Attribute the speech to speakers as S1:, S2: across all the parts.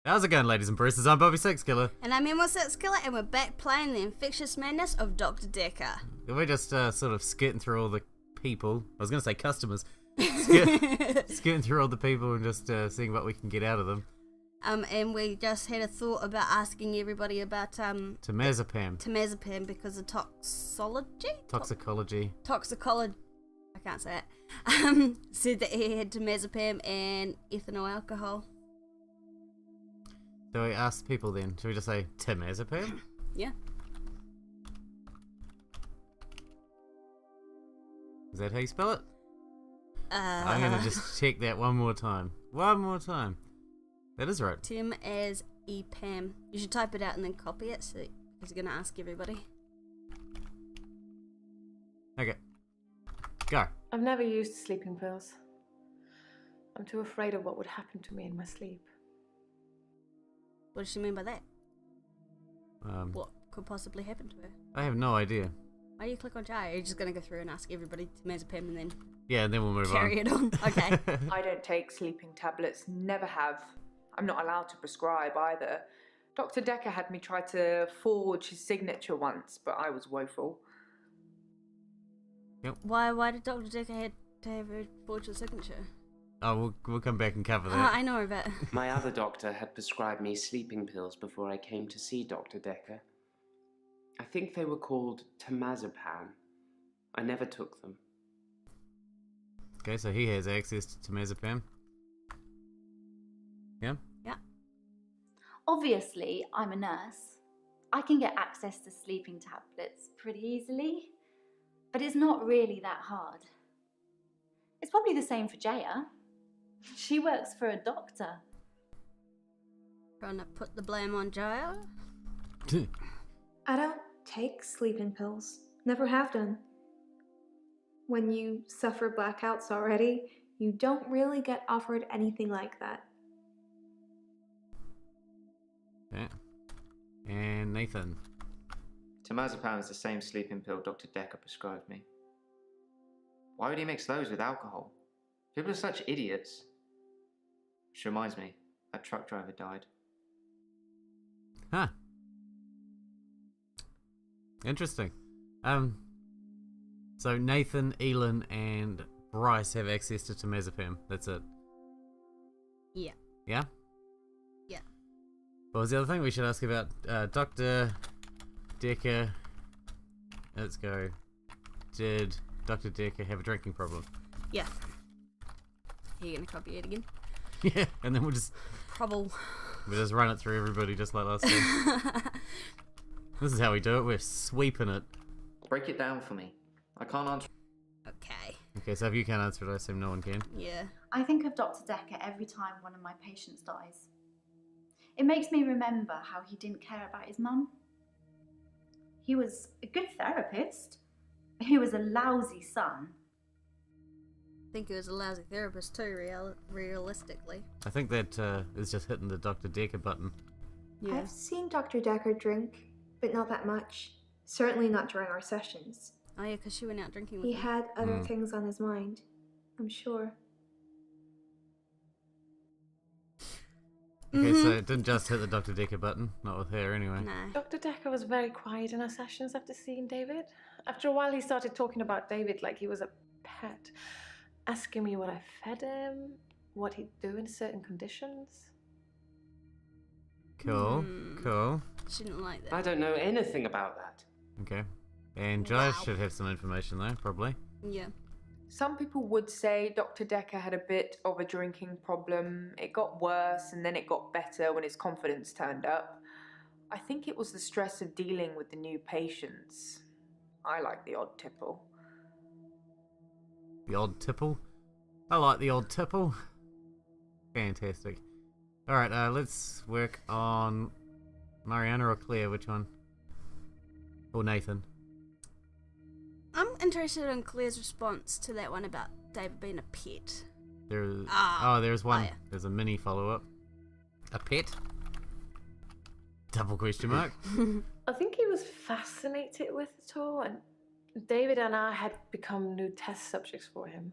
S1: How's it going, ladies and Bruces? I'm Bobby Sixkiller.
S2: And I'm Emilz and we're back playing the Infectious madness of Dr. Dekker.
S1: We're just sort of skirting through all the people. I was going to say customers. Skirting through all the people and just seeing what we can get out of them.
S2: And we just had a thought about asking everybody about temazepam because of toxicology. I can't say it. Said that he had temazepam and ethanol alcohol.
S1: So we ask people then. Should we just say temazepam?
S2: Yeah.
S1: Is that how you spell it? I'm going to just check that one more time. That is right.
S2: Temazepam. You should type it out and then copy it because you're going to ask everybody.
S1: Okay. Go.
S3: I've never used sleeping pills. I'm too afraid of what would happen to me in my sleep.
S2: What does she mean by that? What could possibly happen to her?
S1: I have no idea.
S2: Why do you click on Jai? Are you just going to go through and ask everybody temazepam and then...
S1: Yeah, and then we'll move
S2: carry it on. Okay.
S4: I don't take sleeping tablets, never have. I'm not allowed to prescribe either. Dr. Dekker had me try to forge his signature once, but I was woeful.
S1: Yep.
S2: Why did Dr. Dekker have to have her forge a signature?
S1: Oh, we'll come back and cover that.
S2: I know, but...
S5: My other doctor had prescribed me sleeping pills before I came to see Dr. Dekker. I think they were called temazepam. I never took them.
S1: Okay, so he has access to temazepam. Yeah?
S2: Yeah.
S6: Obviously, I'm a nurse. I can get access to sleeping tablets pretty easily, but it's not really that hard. It's probably the same for Jaya. She works for a doctor.
S2: Trying to put the blame on Jaya?
S7: I don't take sleeping pills. Never have done. When you suffer blackouts already, you don't really get offered anything like that.
S1: Yeah. And Nathan.
S8: Temazepam is the same sleeping pill Dr. Dekker prescribed me. Why would he mix those with alcohol? People are such idiots. Which reminds me, that truck driver died.
S1: Huh. Interesting. So Nathan, Elin, and Bryce have access to temazepam. That's it.
S2: Yeah.
S1: Yeah?
S2: Yeah.
S1: What was the other thing we should ask about? Dr. Dekker. Let's go. Did Dr. Dekker have a drinking problem?
S2: Yeah. Are you going to copy it again?
S1: Yeah, and then we'll just run it through everybody just like last time. This is how we do it. We're sweeping it.
S8: Break it down for me. I can't answer.
S1: Okay, so if you can't answer it, I assume no one can.
S2: Yeah.
S6: I think of Dr. Dekker every time one of my patients dies. It makes me remember how he didn't care about his mum. He was a good therapist. He was a lousy son.
S2: I think he was a lousy therapist too, realistically.
S1: I think that is just hitting the Dr. Dekker button.
S2: Yeah.
S7: I've seen Dr. Dekker drink, but not that much. Certainly not during our sessions.
S2: Oh yeah, because she went out drinking with
S7: He
S2: him.
S7: had other things on his mind, I'm sure.
S1: Okay, so it didn't just hit the Dr. Dekker button. Not with her, anyway.
S2: No.
S3: Dr. Dekker was very quiet in our sessions after seeing David. After a while, he started talking about David like he was a pet, asking me what I fed him, what he'd do in certain conditions.
S1: Cool.
S2: She didn't like that.
S5: I don't know anything about that.
S1: Okay. And Josh should have some information though, probably.
S2: Yeah.
S4: Some people would say Dr. Dekker had a bit of a drinking problem. It got worse and then it got better when his confidence turned up. I think it was the stress of dealing with the new patients. I like the odd tipple.
S1: The odd tipple? I like the odd tipple. Fantastic. Alright, let's work on Mariana or Claire, which one? Or Nathan?
S2: I'm interested in Claire's response to that one about David being a pet.
S1: There's one.
S2: Oh, yeah.
S1: There's a mini follow-up. A pet? Double question mark.
S3: I think he was fascinated with it all, and David and I had become new test subjects for him.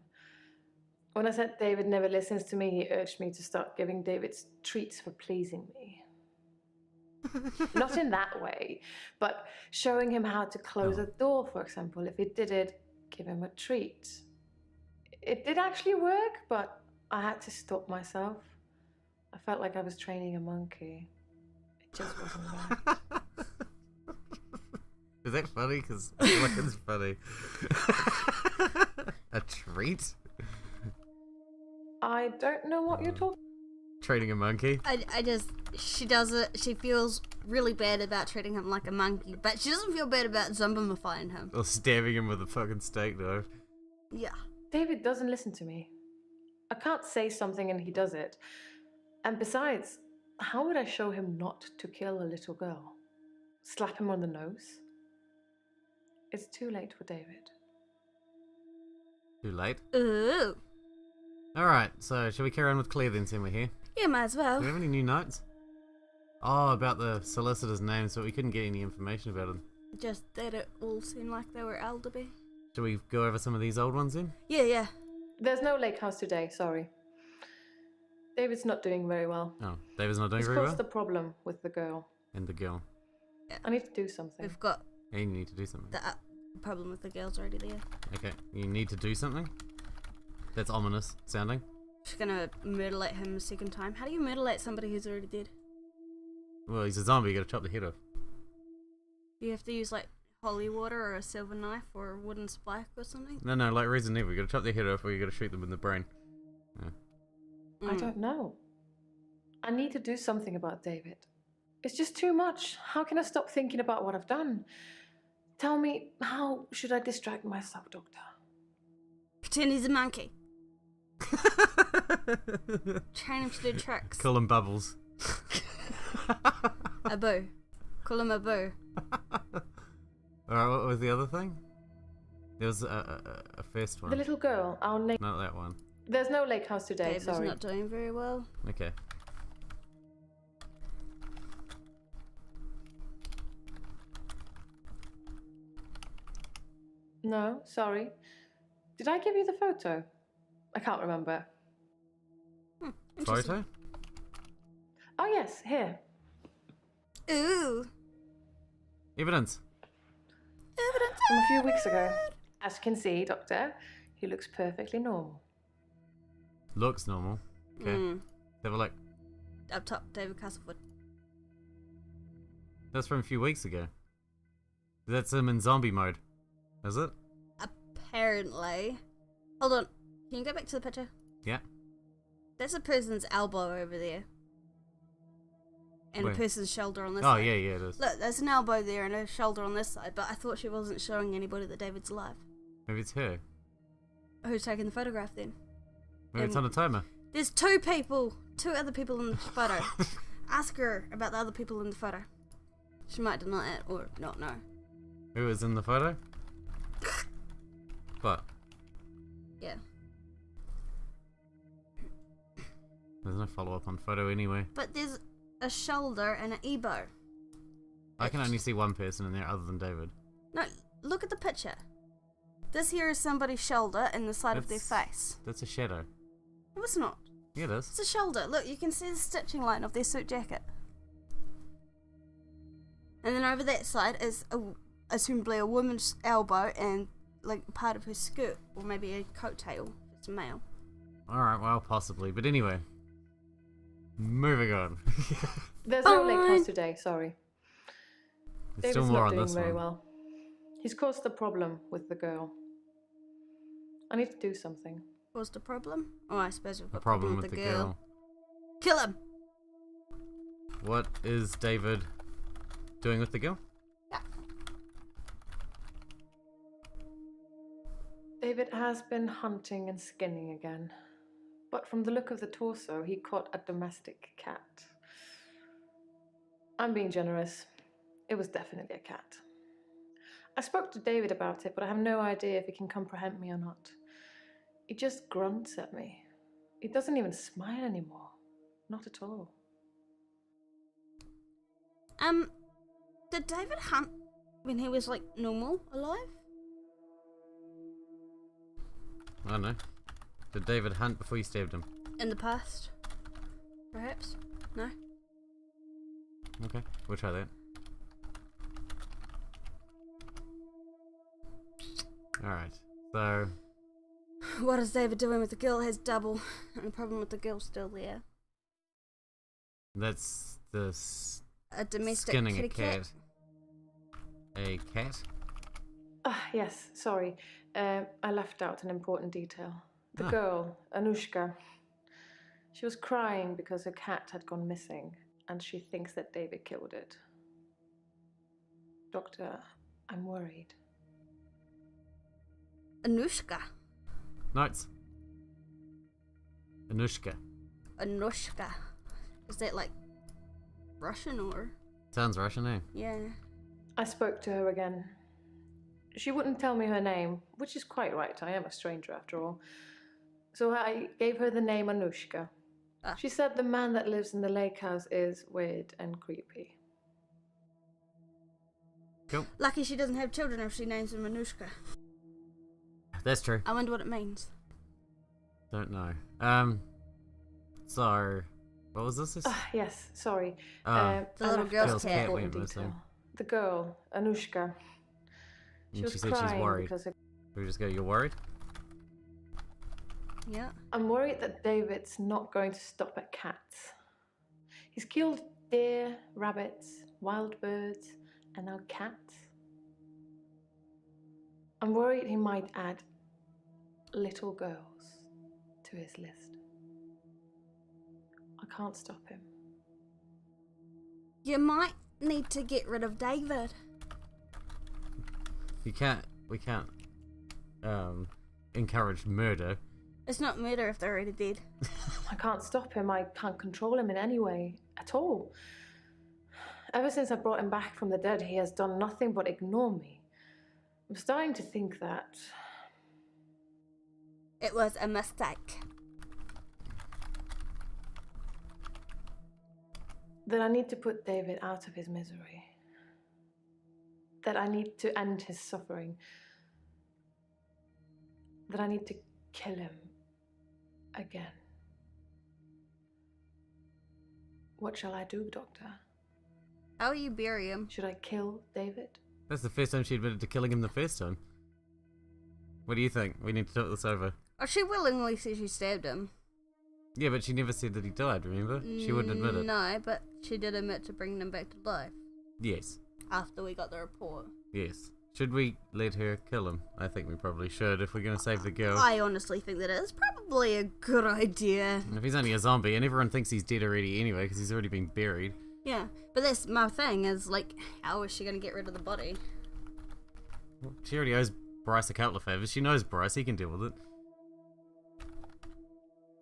S3: When I said David never listens to me, he urged me to start giving David's treats for pleasing me. Not in that way, but showing him how to close a door, for example. If he did it, give him a treat. It did actually work, but I had to stop myself. I felt like I was training a monkey. It just wasn't right.
S1: Is that funny? Because I feel like it's funny. A treat?
S3: I don't know what you're talking.
S1: Training a monkey?
S2: She does it, she feels really bad about treating him like a monkey, but she doesn't feel bad about zombifying him.
S1: Or stabbing him with a fucking steak, though.
S2: Yeah.
S3: David doesn't listen to me. I can't say something and he does it. And besides, how would I show him not to kill a little girl? Slap him on the nose? It's too late for David.
S1: Too late?
S2: Ooh.
S1: Alright, so shall we carry on with Claire then, since we're here?
S2: Yeah, might as well.
S1: Do we have any new notes? Oh, about the solicitor's name, so we couldn't get any information about him.
S2: Just that it all seemed like they were elderly.
S1: Shall we go over some of these old ones then?
S2: Yeah.
S3: There's no lake house today, sorry. David's not doing very well.
S1: Oh, David's not doing
S3: He's
S1: very well?
S3: caused the problem with the girl.
S1: And the girl.
S3: I need to do something.
S2: We've got
S1: And you need to do something.
S2: the problem with the girls already there.
S1: Okay, you need to do something? That's ominous sounding.
S2: She's gonna mutilate him a second time. How do you mutilate somebody who's already dead?
S1: Well, he's a zombie, you gotta chop the head off.
S2: Do you have to use like holy water or a silver knife or a wooden spike or something?
S1: No, like Resident Evil, you gotta chop their head off or you gotta shoot them in the brain. Yeah.
S3: I don't know. I need to do something about David. It's just too much. How can I stop thinking about what I've done? Tell me, how should I distract myself, Doctor?
S2: Pretend he's a monkey. Train him to do tricks.
S1: Call him Bubbles.
S2: A boo. Call him a boo.
S1: Alright, what was the other thing? There was a first one.
S3: The little girl, our name.
S1: Not that one.
S3: There's no lake house today,
S2: David's
S3: sorry.
S2: not doing very well.
S1: Okay.
S3: No, sorry. Did I give you the photo? I can't remember.
S1: Photo?
S3: Oh yes, here.
S2: Ooh.
S1: Evidence.
S2: Evidence.
S3: From a few weeks ago. As you can see, Doctor, he looks perfectly normal.
S1: Looks normal. Okay. Have a look.
S2: Up top, David Castlewood.
S1: That's from a few weeks ago. That's him in zombie mode. Is it?
S2: Apparently. Hold on. Can you go back to the picture?
S1: Yeah.
S2: That's a person's elbow over there. And
S1: Where?
S2: a person's shoulder on this
S1: Oh,
S2: side.
S1: yeah, it is.
S2: Look, there's an elbow there and a shoulder on this side, but I thought she wasn't showing anybody that David's alive.
S1: Maybe it's her.
S2: Who's taking the photograph then?
S1: Maybe it's on a timer.
S2: There's two other people in the photo. Ask her about the other people in the photo. She might deny it or not know.
S1: Who is in the photo? What?
S2: Yeah.
S1: There's no follow-up on photo anyway.
S2: But there's a shoulder and an elbow.
S1: I can only see one person in there other than David.
S2: No, look at the picture. This here is somebody's shoulder and the side of their face.
S1: That's a shadow.
S2: No, it's not.
S1: Yeah, it is.
S2: It's a shoulder. Look, you can see the stitching line of their suit jacket. And then over that side is assumably a woman's elbow and like part of her skirt, or maybe a coat tail. It's a male.
S1: Alright, well, possibly. But anyway. Moving on.
S3: There's no lake house today, sorry.
S1: There's
S3: David's
S1: still more
S3: not
S1: on
S3: doing
S1: this
S3: very
S1: one.
S3: well. He's caused the problem with the girl. I need to do something.
S2: What's the problem? Oh, I suppose we've got
S1: A problem with the girl.
S2: Kill him!
S1: What is David doing with the girl?
S3: David has been hunting and skinning again. But from the look of the torso, he caught a domestic cat. I'm being generous. It was definitely a cat. I spoke to David about it, but I have no idea if he can comprehend me or not. He just grunts at me. He doesn't even smile anymore. Not at all.
S2: Did David hunt when he was, like, normal, alive?
S1: I don't know. Did David hunt before you stabbed him?
S2: In the past, perhaps? No?
S1: Okay, we'll try that. Alright, so...
S2: What is David doing with the girl has double, and the problem with the girl's still there.
S1: That's the
S2: A domestic
S1: skinning
S2: kitty
S1: a cat. A cat?
S3: Yes, sorry. I left out an important detail. The
S1: Ah.
S3: girl, Anushka, she was crying because her cat had gone missing, and she thinks that David killed it. Doctor, I'm worried.
S2: Anushka.
S1: Notes. Anushka.
S2: Anushka. Is that like Russian or?
S1: Sounds Russian, eh?
S2: Yeah.
S3: I spoke to her again. She wouldn't tell me her name, which is quite right. I am a stranger after all. So I gave her the name Anushka.
S2: Ah.
S3: She said the man that lives in the lake house is weird and creepy.
S1: Cool.
S2: Lucky she doesn't have children if she names him Anushka.
S1: That's true.
S2: I wonder what it means.
S1: Don't know. So... What was this?
S3: Yes, sorry.
S1: Oh.
S3: I
S2: The little
S3: left
S2: girl's
S3: out an
S2: cat
S3: important
S1: went missing.
S3: detail. The girl, Anushka. She
S1: And
S3: was
S1: she said
S3: crying
S1: she's worried.
S3: because her...
S1: We just go, you're worried?
S2: Yeah.
S3: I'm worried that David's not going to stop at cats. He's killed deer, rabbits, wild birds, and now cats. I'm worried he might add little girls to his list. I can't stop him.
S2: You might need to get rid of David.
S1: We can't encourage murder.
S2: It's not murder if they're already dead.
S3: I can't stop him. I can't control him in any way at all. Ever since I brought him back from the dead, he has done nothing but ignore me. I'm starting to think that
S2: It was a mistake.
S3: I need to put David out of his misery. That I need to end his suffering. That I need to kill him again. What shall I do, Doctor?
S2: How will you bury him?
S3: Should I kill David?
S1: That's the first time she admitted to killing him the first time. What do you think? We need to talk this over.
S2: Oh, she willingly said she stabbed him.
S1: Yeah, but she never said that he died, remember? She wouldn't admit it.
S2: No, but she did admit to bringing him back to life.
S1: Yes.
S2: After we got the report.
S1: Yes. Should we let her kill him? I think we probably should if we're going to save the girl.
S2: I honestly think that is probably a good idea.
S1: If he's only a zombie, and everyone thinks he's dead already anyway, because he's already been buried.
S2: Yeah, but that's my thing is, like, how is she going to get rid of the body?
S1: Well, she already owes Bryce a couple of favors. She knows Bryce, he can deal with it.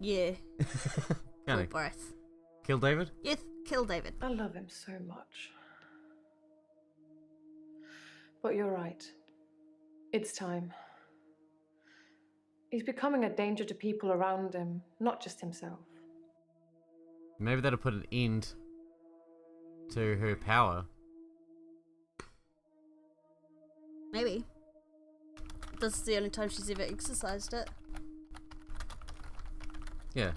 S2: Yeah.
S1: Can't
S2: Kill
S1: he?
S2: Bryce.
S1: Kill David?
S2: Yes, kill David.
S3: I love him so much. But you're right. It's time. He's becoming a danger to people around him, not just himself.
S1: Maybe that'll put an end to her power.
S2: Maybe. This is the only time she's ever exercised it.
S1: Yeah.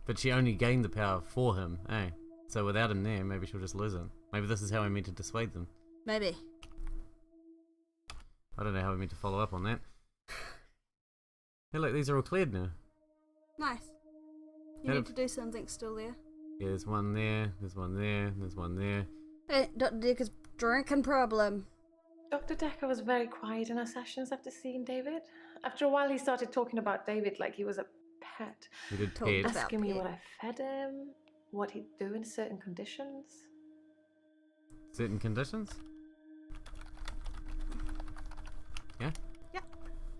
S1: But she only gained the power for him, eh? So without him there, maybe she'll just lose it. Maybe this is how we meant to dissuade them.
S2: Maybe.
S1: I don't know how we meant to follow up on that. Hey look, these are all cleared now.
S2: Nice. You
S1: That'll-
S2: need to do something still there.
S1: Yeah, there's one there, there's one there, there's one there.
S2: Hey, Dr. Dekker's drinking problem.
S3: Dr. Dekker was very quiet in our sessions after seeing David. After a while, he started talking about David like he was a pet,
S1: We did
S2: Told
S1: pairs.
S2: us.
S3: asking me
S2: pet.
S3: what I fed him, what he'd do in certain conditions.
S1: Certain conditions? Yeah?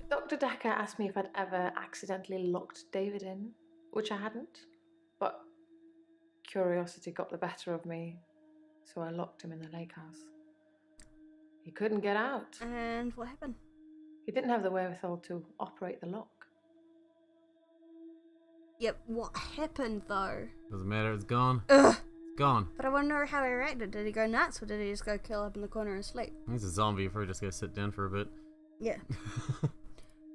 S3: Dr. Dekker asked me if I'd ever accidentally locked David in, which I hadn't, but curiosity got the better of me, so I locked him in the lake house. He couldn't get out.
S2: And what happened?
S3: He didn't have the wherewithal to operate the lock.
S2: Yep, what happened though?
S1: Doesn't matter, it's gone.
S2: Ugh!
S1: It's gone.
S2: But I wonder how he reacted. Did he go nuts or did he just go curl up in the corner and sleep?
S1: He's a zombie, probably just go sit down for a bit.
S2: Yeah.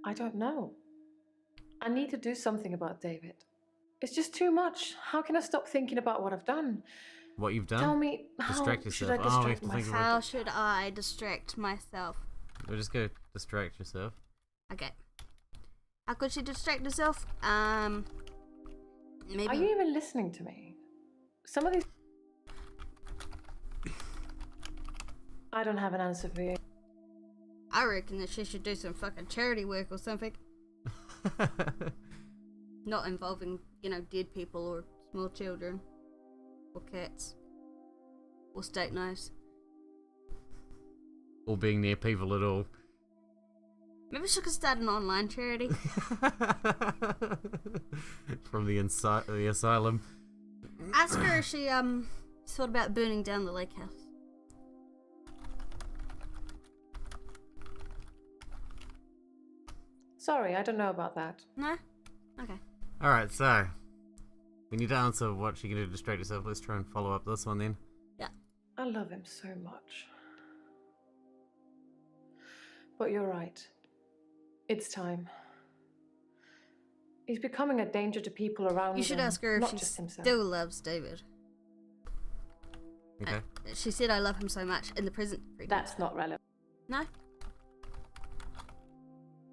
S3: I don't know. I need to do something about David. It's just too much. How can I stop thinking about what I've done?
S1: What you've done?
S3: Tell me, how
S1: Distract
S3: should I
S1: yourself. Oh, we have
S3: distract
S1: to think
S3: myself?
S1: about
S2: How should I distract myself?
S1: We'll just go distract yourself.
S2: Okay. How could she distract herself? Maybe.
S3: Are you even listening to me? Some of these... I don't have an answer for you.
S2: I reckon that she should do some fucking charity work or something. Not involving, dead people or small children. Or cats. Or steak knives.
S1: Or being near people at all.
S2: Maybe she could start an online charity.
S1: From the asylum.
S2: Ask her if she thought about burning down the lake house.
S3: Sorry, I don't know about that.
S2: No? Okay.
S1: Alright, so we need to answer what she can do to distract herself. Let's try and follow up this one then.
S3: I love him so much. But you're right. It's time. He's becoming a danger to people around him.
S2: You should ask her if
S3: not
S2: she
S3: just himself.
S2: still loves David.
S1: Okay.
S2: She said I love him so much in the present.
S3: That's not relevant.
S2: No?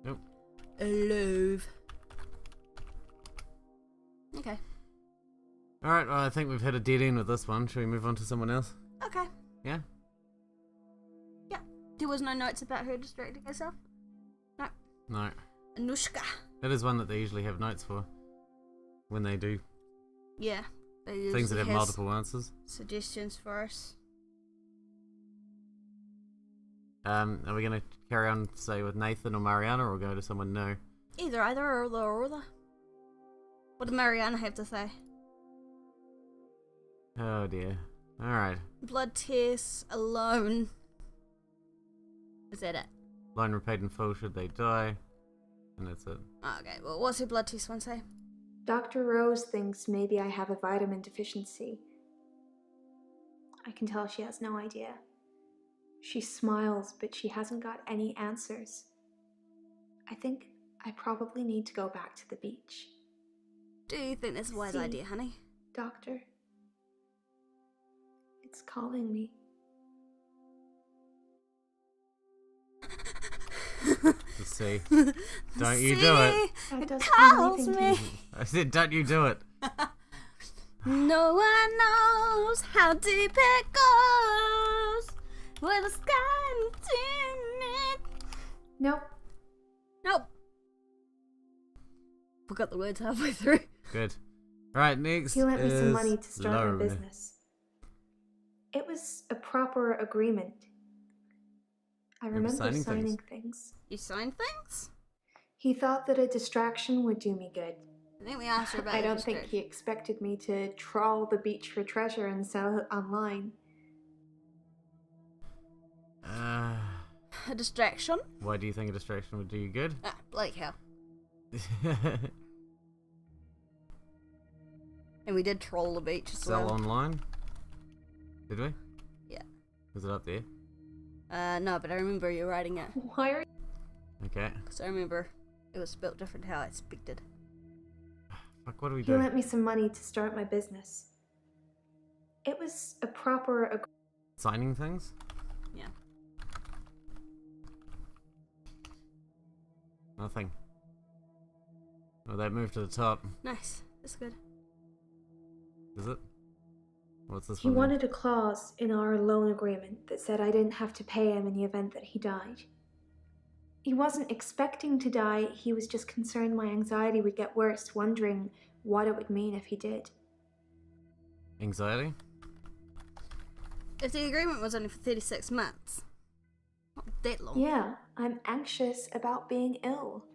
S1: Nope.
S2: Love. Okay.
S1: Alright, well, I think we've hit a dead end with this one. Should we move on to someone else?
S2: Okay.
S1: Yeah?
S2: Yeah. There was no notes about her distracting herself? No.
S1: No.
S2: Anushka.
S1: That is one that they usually have notes for. When they do
S2: Yeah. They
S1: things that
S2: usually
S1: have
S2: has
S1: multiple answers.
S2: suggestions for us.
S1: Are we going to carry on, say, with Nathan or Mariana, or go to someone new?
S2: Either or the. What did Mariana have to say?
S1: Oh dear. Alright.
S2: Blood tests alone. Is that it?
S1: Line repaid in full should they die. And that's it.
S2: Oh, okay, well, what's her blood test one say?
S7: Dr. Rose thinks maybe I have a vitamin deficiency. I can tell she has no idea. She smiles, but she hasn't got any answers. I think I probably need to go back to the beach.
S2: Do you think that's a wise
S7: See?
S2: idea, honey?
S7: Doctor, it's calling me.
S1: Let's see. Don't you do it.
S7: That
S2: It
S7: doesn't mean
S2: calls
S7: anything to
S2: me.
S1: I said, don't you do it.
S2: No one knows how deep it goes. Where the sky it.
S7: Nope.
S2: Nope. Forgot the words halfway through.
S1: Good. Right, next
S7: He lent me some
S1: is
S7: money to start my
S1: Lauren.
S7: business. It was a proper agreement. I remember
S1: signing
S7: signing
S1: things.
S7: things.
S2: You signed things?
S7: He thought that a distraction would do me good.
S2: I think we asked her about
S7: I
S2: your
S7: don't think he
S2: distraction.
S7: expected me to trawl the beach for treasure and sell it online.
S2: A distraction?
S1: Why do you think a distraction would do you good?
S2: Ah, Blake, how? And we did troll the beach as
S1: Sell
S2: well.
S1: online? Did we?
S2: Yeah.
S1: Was it up there?
S2: No, but I remember you writing it.
S7: Why are
S1: Okay.
S2: Because I remember it was spelled different how I expected.
S1: Fuck, what do we
S7: He
S1: do?
S7: lent me some money to start my business. It was a proper agreement.
S1: Signing things?
S2: Yeah.
S1: Nothing. Oh, that moved to the top.
S2: Nice. That's good.
S1: Is it? What's this
S7: He
S1: one? then?
S7: wanted a clause in our loan agreement that said I didn't have to pay him in the event that he died. He wasn't expecting to die, he was just concerned my anxiety would get worse, wondering what it would mean if he did.
S1: Anxiety?
S2: If the agreement was only for 36 months, not that long.
S7: Yeah, I'm anxious about being ill.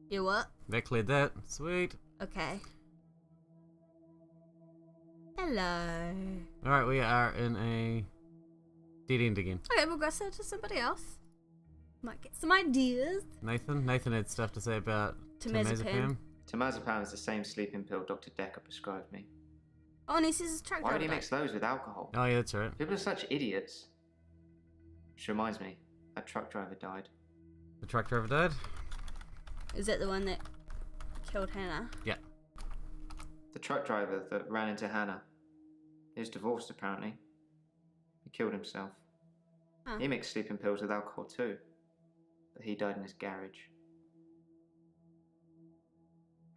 S2: You what?
S1: That cleared that. Sweet.
S2: Okay. Hello.
S1: Alright, we are in a dead end again.
S2: Okay, we'll go sell to somebody else. Might get some ideas.
S1: Nathan? Nathan had stuff to say about
S2: Temazepam.
S8: Temazepam is the same sleeping pill Dr. Dekker prescribed me.
S2: Oh, and he says his truck
S8: Why would he
S2: driver
S8: mix those with alcohol?
S1: Oh, yeah, that's right.
S8: People are such idiots. Which reminds me, that truck driver died.
S1: The truck driver died?
S2: Is that the one that killed Hannah?
S1: Yeah.
S8: The truck driver that ran into Hannah. He was divorced, apparently. He killed himself.
S2: Huh.
S8: He mixed sleeping pills with alcohol too. But he died in his garage.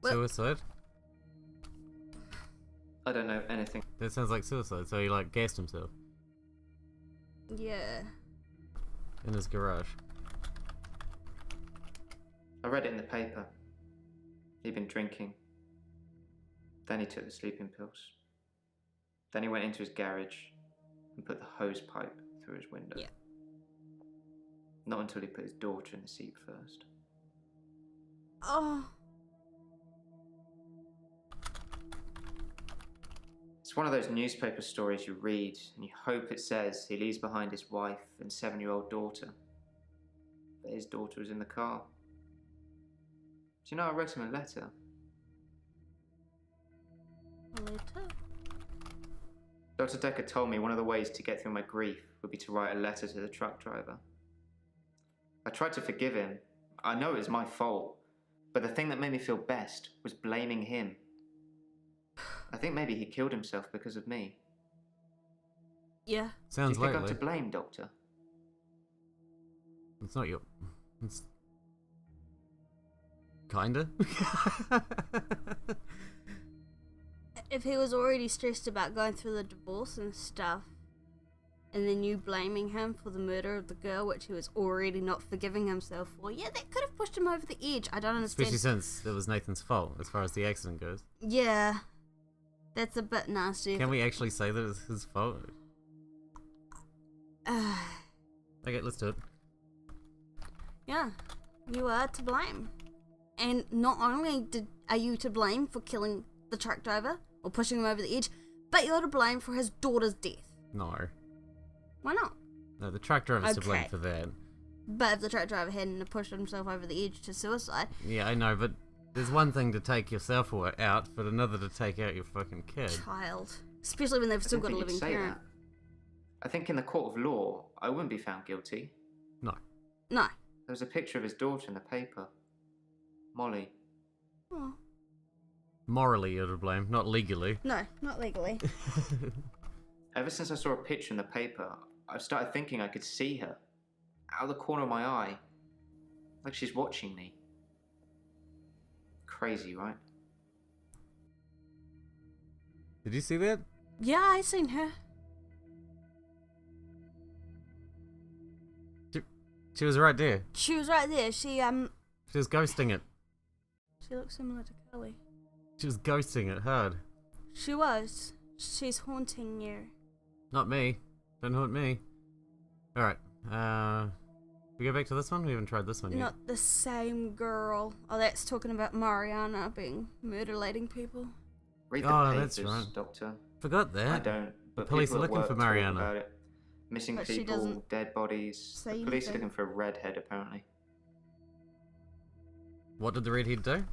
S2: Well-
S1: Suicide?
S8: I don't know anything.
S1: That sounds like suicide, so he like gassed himself
S2: Yeah.
S1: in his garage.
S8: I read it in the paper. He'd been drinking. Then he took the sleeping pills. Then he went into his garage and put the hose pipe through his window.
S2: Yeah.
S8: Not until he put his daughter in the seat first.
S2: Oh.
S8: It's one of those newspaper stories you read and you hope it says he leaves behind his wife and 7-year-old daughter. But his daughter was in the car. Do you know I wrote him a letter?
S2: Later.
S8: Dr. Dekker told me one of the ways to get through my grief would be to write a letter to the truck driver. I tried to forgive him. I know it was my fault. But the thing that made me feel best was blaming him. I think maybe he killed himself because of me.
S2: Yeah.
S1: Sounds
S8: Do you think
S1: likely.
S8: I'm to blame, Doctor?
S1: It's not your... It's... Kinda?
S2: If he was already stressed about going through the divorce and stuff, and then you blaming him for the murder of the girl, which he was already not forgiving himself for, yeah, that could have pushed him over the edge. I don't understand.
S1: Especially since it was Nathan's fault, as far as the accident goes.
S2: Yeah. That's a bit nasty.
S1: Can we actually say that it's his fault? Okay, let's do it.
S2: Yeah. You are to blame. And not only are you to blame for killing the truck driver, or pushing him over the edge, but you're to blame for his daughter's death.
S1: No.
S2: Why not?
S1: No, the truck driver's to blame
S2: Okay.
S1: for that.
S2: But if the truck driver hadn't pushed himself over the edge to suicide,
S1: Yeah, I know, but there's one thing to take yourself out, but another to take out your fucking kid.
S2: child. Especially when they've still
S8: I
S2: got a
S8: don't think
S2: living
S8: you'd say
S2: parent.
S8: that. I think in the court of law, I wouldn't be found guilty.
S1: No.
S2: No.
S8: There was a picture of his daughter in the paper. Molly.
S2: Oh.
S1: Morally you're to blame, not legally.
S2: No, not legally.
S8: Ever since I saw a picture in the paper, I've started thinking I could see her. Out of the corner of my eye. Like she's watching me. Crazy, right?
S1: Did you see that?
S2: Yeah, I seen her.
S1: She was right there.
S2: She was right there. She
S1: was ghosting it.
S2: She looks similar to Kelly.
S1: She was ghosting it hard.
S2: She was. She's haunting you.
S1: Not me. Don't haunt me. Alright. We go back to this one? We haven't tried this one yet.
S2: Not the same girl. Oh, that's talking about Mariana being mutilating people.
S8: Read the
S1: Oh,
S8: papers,
S1: that's right.
S8: Doctor.
S1: Forgot that.
S8: I don't. But
S1: police
S8: people
S1: are
S8: at
S1: looking
S8: work
S1: for
S8: talk
S1: Mariana.
S8: About it. Missing
S2: But she
S8: people,
S2: doesn't
S8: dead bodies.
S2: say
S8: The police are
S2: anything.
S8: looking for a redhead, apparently.
S1: What did the redhead do?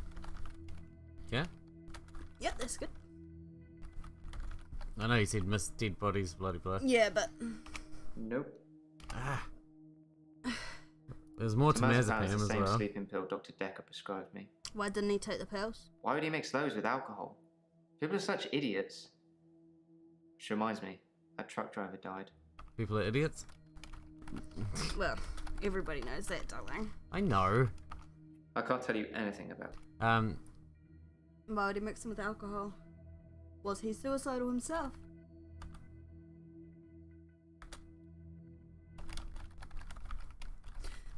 S1: Yeah?
S2: Yep, that's good.
S1: I know you said miss dead bodies, bloody blah.
S2: Yeah, but
S8: Nope.
S1: Ah. There's more to
S8: Temazepam is
S1: Mazepam
S8: the
S1: as
S8: same
S1: well.
S8: sleeping pill Dr. Dekker prescribed me.
S2: why didn't he take the pills?
S8: Why would he mix those with alcohol? People are such idiots. Which reminds me, that truck driver died.
S1: People are idiots?
S2: Well, everybody knows that, darling.
S1: I know.
S8: I can't tell you anything about it.
S2: Why would he mix them with alcohol? Was he suicidal himself?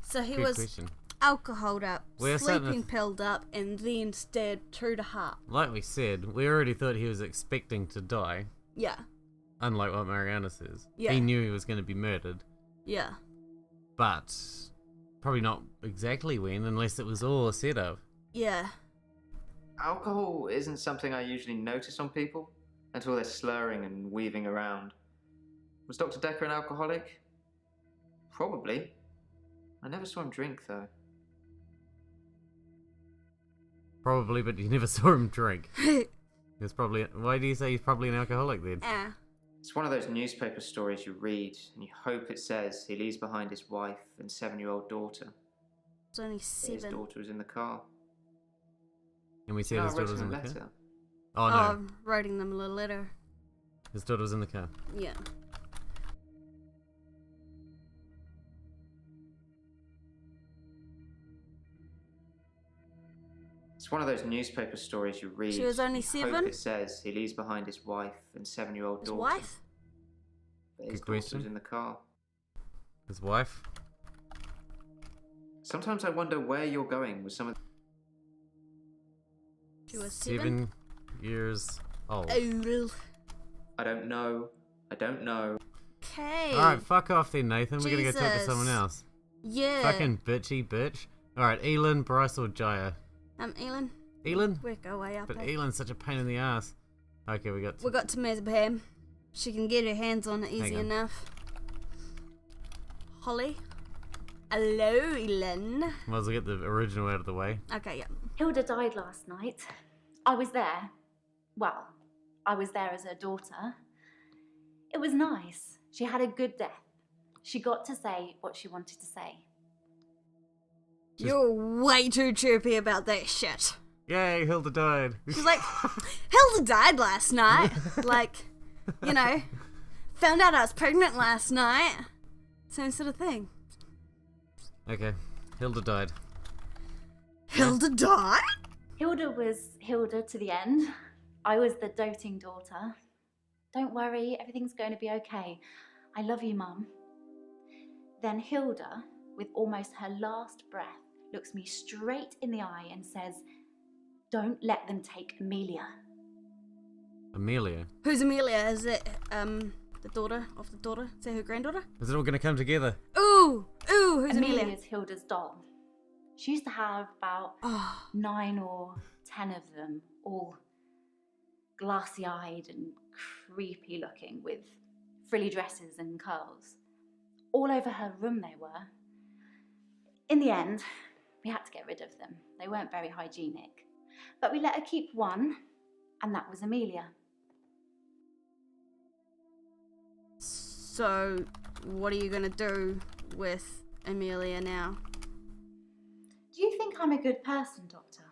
S2: So he
S1: Good
S2: was
S1: question.
S2: alcoholed up,
S1: We're starting
S2: sleeping
S1: to-
S2: pilled up, and then stabbed true to heart.
S1: Like we said, we already thought he was expecting to die,
S2: Yeah,
S1: unlike what Mariana says.
S2: Yeah.
S1: He knew he was going to be murdered,
S2: yeah.
S1: but probably not exactly when, unless it was all a setup.
S2: Yeah.
S8: Alcohol isn't something I usually notice on people until they're slurring and weaving around. Was Dr. Dekker an alcoholic? Probably. I never saw him drink, though.
S1: Probably, but you never saw him drink. He's probably. Why do you say he's probably an alcoholic then?
S2: Ah.
S8: It's one of those newspaper stories you read and you hope it says he leaves behind his wife and 7-year-old daughter.
S2: It's only
S8: His
S2: 7.
S8: daughter was in the car.
S1: And we said
S8: No, I
S1: his
S8: wrote
S1: daughter was
S8: him
S1: in
S8: a
S1: the car.
S8: letter.
S1: Oh no,
S2: Writing them a little letter.
S1: his daughter was in the car.
S2: Yeah.
S8: It's one of those newspaper stories you read.
S2: She was only
S8: you
S2: 7?
S8: Hope it says he leaves behind his wife and 7-year-old
S2: His
S8: daughter.
S2: wife?
S8: But his
S1: Good
S8: daughter
S1: question.
S8: was in the car.
S1: His wife.
S8: Sometimes I wonder where you're going with some of.
S2: She was 7?
S1: 7 years old.
S2: Old.
S8: I don't know. I don't know.
S2: Okay.
S1: Alright, fuck off then, Nathan. We're gonna go talk to
S2: Jesus.
S1: someone else.
S2: Yeah.
S1: Fucking bitchy bitch. Alright, Elin, Bryce, or Jaya?
S2: Elin.
S1: Elin?
S2: We'll go way up.
S1: But
S2: eh?
S1: Elin's such a pain in the ass. Okay, we got.
S2: We got Temazepam. She can get her hands on it easy
S1: Hang on.
S2: enough. Holly. Hello, Elin.
S1: Might as well get the original out of the way.
S2: Okay, yeah.
S6: Hilda died last night. I was there. Well, I was there as her daughter. It was nice. She had a good death. She got to say what she wanted to say.
S2: You're way too chirpy about that shit.
S1: Yay, Hilda died.
S2: She's like, Hilda died last night. Like, you know, found out I was pregnant last night. Same sort of thing.
S1: Okay, Hilda died.
S2: Hilda died?
S6: Hilda was Hilda to the end. I was the doting daughter. Don't worry, everything's going to be okay. I love you, Mum. Then Hilda, with almost her last breath, looks me straight in the eye and says, "Don't let them take Amelia."
S1: Amelia.
S2: Who's Amelia? Is it, the daughter of the daughter? Is that her granddaughter?
S1: Is it all gonna come together?
S2: Ooh! Ooh, who's Amelia?
S6: Amelia's Hilda's doll. She used to have about
S2: Oh,
S6: 9 or 10 of them, all glassy-eyed and creepy looking with frilly dresses and curls. All over her room they were. In the end, we had to get rid of them. They weren't very hygienic. But we let her keep one, and that was Amelia.
S2: so what are you gonna do with Amelia now?
S6: Do you think I'm a good person, Doctor?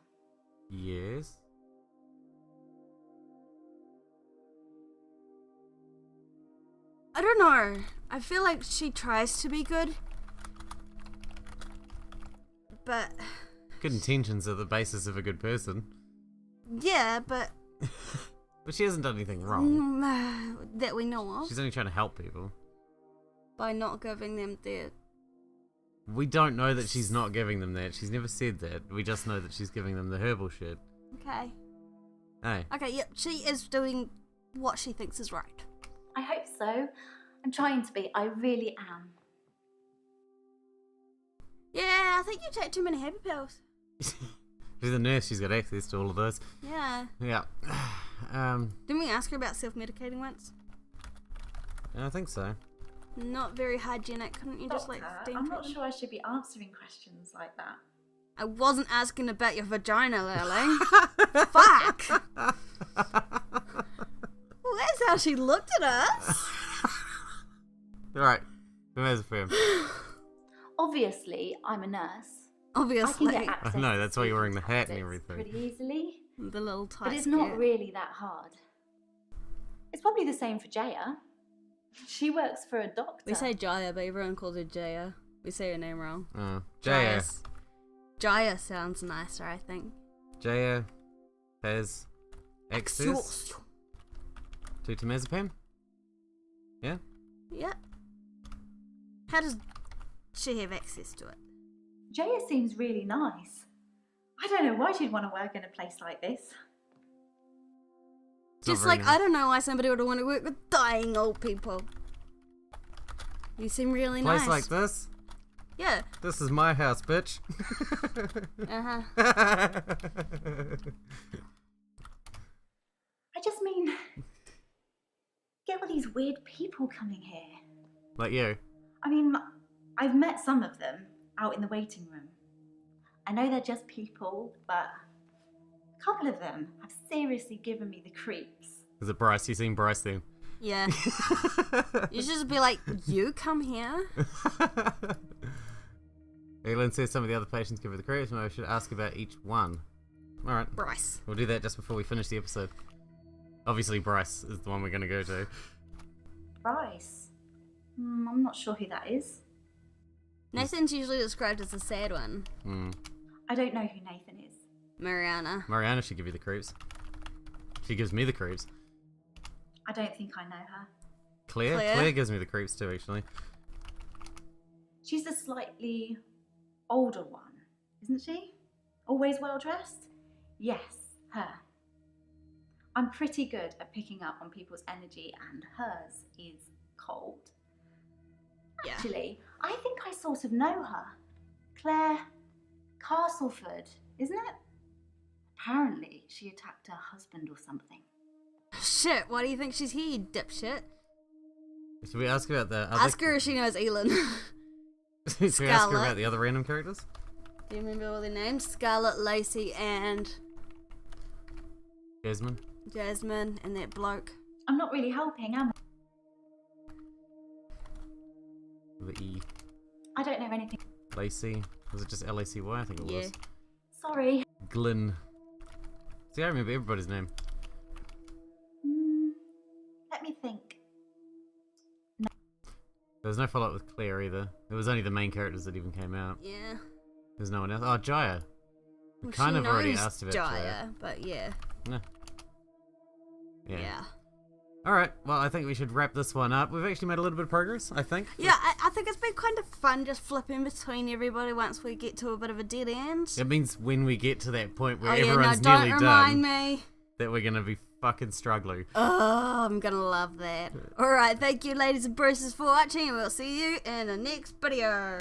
S1: Yes.
S2: I don't know. I feel like she tries to be good. But,
S1: Good intentions are the basis of a good person.
S2: yeah, but
S1: But she hasn't done anything wrong.
S2: that we know of.
S1: She's only trying to help people.
S2: By not giving them their...
S1: We don't know that she's not giving them that. She's never said that. We just know that she's giving them the herbal shit.
S2: Okay.
S1: Hey.
S2: Okay, yep, she is doing what she thinks is right.
S6: I hope so. I'm trying to be. I really am.
S2: Yeah, I think you take too many happy pills.
S1: She's a nurse. She's got access to all of those.
S2: Yeah.
S1: Yeah.
S2: Didn't we ask her about self-medicating once?
S1: I think so.
S2: Not very hygienic. Couldn't you just like
S6: Doctor,
S2: steam
S6: I'm
S2: for
S6: not
S2: them?
S6: sure I should be answering questions like that.
S2: I wasn't asking about your vagina, Lily. Fuck! Well, that's how she looked at us.
S1: Alright. Temazepam.
S6: Obviously, I'm a nurse.
S2: Obviously.
S6: I can get access
S1: I know,
S6: to
S1: that's why you're wearing the hat and
S6: tablets
S1: everything.
S6: pretty easily.
S2: The little tight
S6: But it's not
S2: skirt.
S6: really that hard. It's probably the same for Jaya. She works for a doctor.
S2: We say Jaya, but everyone calls her Jaya. We say her name wrong.
S1: Oh. Jaya.
S2: Jaya sounds nicer, I think.
S1: Jaya has access to Temazepam? Yeah?
S2: Yeah. How does she have access to it?
S6: Jaya seems really nice. I don't know why she'd want to work in a place like this.
S1: It's not
S2: Just
S1: very
S2: like,
S1: nice.
S2: I don't know why somebody would want to work with dying old people. You seem really
S1: Place
S2: nice.
S1: like this?
S2: Yeah.
S1: This is my house, bitch.
S2: Uh-huh.
S6: I just mean, get all these weird people coming here.
S1: Like you.
S6: I mean, I've met some of them out in the waiting room. I know they're just people, but a couple of them have seriously given me the creeps.
S1: Is it Bryce? You seen Bryce then?
S2: Yeah. You should just be like, you come here?
S1: Elin says some of the other patients give her the creeps, and I should ask about each one. Alright.
S2: Bryce.
S1: We'll do that just before we finish the episode. Obviously, Bryce is the one we're going to go to.
S6: Bryce? I'm not sure who that is.
S2: Nathan's usually described as the sad one.
S6: I don't know who Nathan is.
S2: Mariana.
S1: Mariana should give you the creeps. She gives me the creeps.
S6: I don't think I know her.
S1: Claire? Claire gives me the creeps too, actually.
S6: She's the slightly older one, isn't she? Always well dressed? Yes, her. I'm pretty good at picking up on people's energy, and hers is cold.
S2: Yeah.
S6: Actually, I think I sort of know her. Claire Castleford, isn't it? Apparently, she attacked her husband or something.
S2: Shit, why do you think she's here, you dipshit?
S1: Should we ask about the other...
S2: Ask her if she knows Elin.
S1: Should we ask her
S2: Scarlet.
S1: about the other random characters?
S2: Do you remember all their names? Scarlet, Lacey, and
S1: Jasmine?
S2: Jasmine, and that bloke.
S6: I'm not really helping, am
S1: The E.
S6: I? I don't know anything.
S1: Lacey. Was it just L-A-C-Y? I think it was.
S6: Sorry.
S1: Glyn. See, I remember everybody's name.
S6: Let me think.
S1: There's no follow-up with Claire either. It was only the main characters that even came out.
S2: Yeah.
S1: There's no one else. Oh, Jaya. We
S2: Well,
S1: kind
S2: she
S1: of already
S2: knows
S1: asked about
S2: Jaya, but yeah.
S1: Nah.
S2: Yeah.
S1: Alright, well, I think we should wrap this one up. We've actually made a little bit of progress, I think.
S2: Yeah, I think it's been kind of fun just flipping between everybody once we get to a bit of a dead end.
S1: It means when we get to that point where
S2: Oh yeah, no,
S1: everyone's
S2: don't
S1: nearly
S2: remind
S1: done,
S2: me.
S1: that we're going to be fucking struggling.
S2: Oh, I'm gonna love that. Alright, thank you ladies and bruises for watching, and we'll see you in the next video.